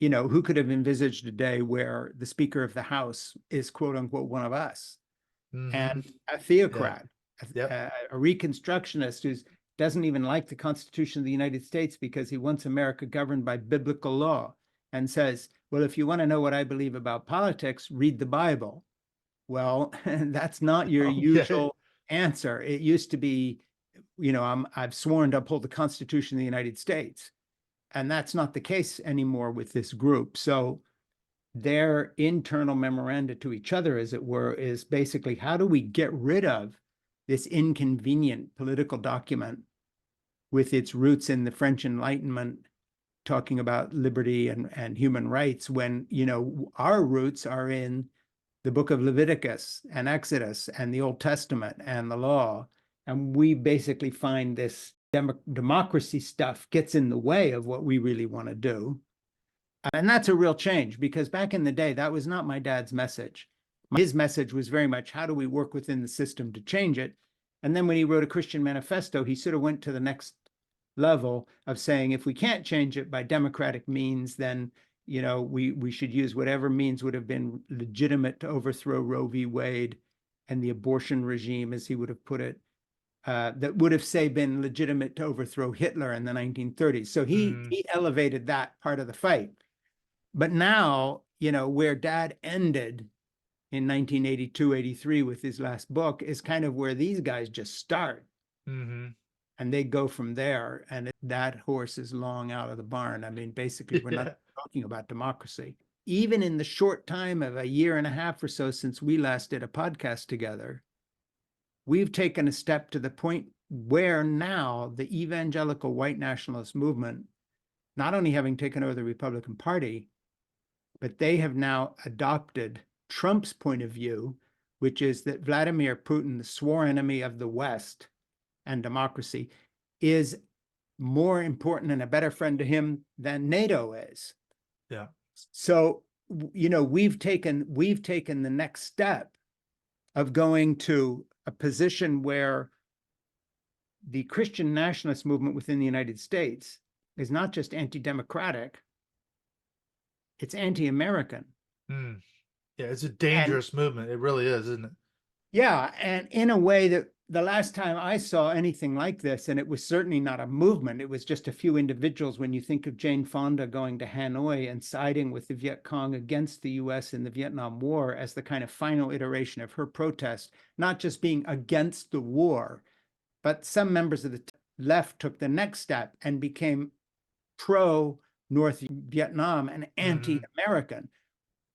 who could have envisaged a day where the Speaker of the House is quote unquote one of us, and a theocrat, a Reconstructionist who doesn't even like the Constitution of the United States because he wants America governed by biblical law, and says, well, if you want to know what I believe about politics, read the Bible. Well, that's not your usual answer. It used to be, I've sworn to uphold the Constitution of the United States. And that's not the case anymore with this group. So their internal memoranda to each other, as it were, is basically, how do we get rid of this inconvenient political document with its roots in the French Enlightenment, talking about liberty and human rights, when, our roots are in the book of Leviticus and Exodus and the Old Testament and the law. And we basically find this democracy stuff gets in the way of what we really want to do. And that's a real change, because back in the day, that was not my dad's message. His message was very much, how do we work within the system to change it? And then when he wrote a Christian manifesto, he sort of went to the next level of saying, if we can't change it by democratic means, then we should use whatever means would have been legitimate to overthrow Roe v. Wade and the abortion regime, as he would have put it, that would have, say, been legitimate to overthrow Hitler in the 1930s. So he elevated that part of the fight. But now, where Dad ended in 1982, 83 with his last book is kind of where these guys just start. And they go from there, and that horse is long out of the barn. I mean, basically, we're not talking about democracy. Even in the short time of a year and a half or so since we last did a podcast together, we've taken a step to the point where now the evangelical white nationalist movement, not only having taken over the Republican Party, but they have now adopted Trump's point of view, which is that Vladimir Putin, the sworn enemy of the West and democracy, is more important and a better friend to him than NATO is. Yeah. So, we've taken the next step of going to a position where the Christian nationalist movement within the United States is not just anti-democratic, it's anti-American. Yeah, it's a dangerous movement. It really is, isn't it? Yeah, and in a way that the last time I saw anything like this, and it was certainly not a movement, it was just a few individuals. When you think of Jane Fonda going to Hanoi and siding with the Viet Cong against the US in the Vietnam War as the kind of final iteration of her protest, not just being against the war, but some members of the left took the next step and became pro-North Vietnam and anti-American.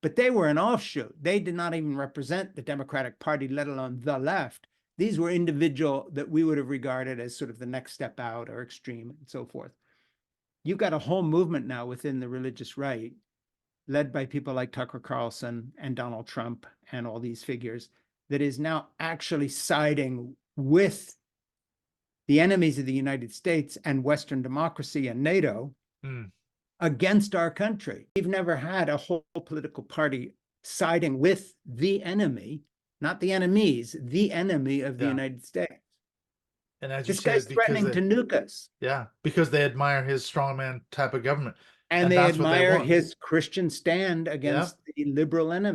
But they were an offshoot. They did not even represent the Democratic Party, let alone the left. These were individual that we would have regarded as sort of the next step out or extreme and so forth. You've got a whole movement now within the religious right, led by people like Tucker Carlson and Donald Trump and all these figures, that is now actually siding with the enemies of the United States and Western democracy and NATO against our country. We've never had a whole political party siding with the enemy, not the enemies, the enemy of the United States. And as this guy's threatening to nuke us. Yeah, because they admire his strongman type of government. And they admire his Christian stand against the liberal enemy.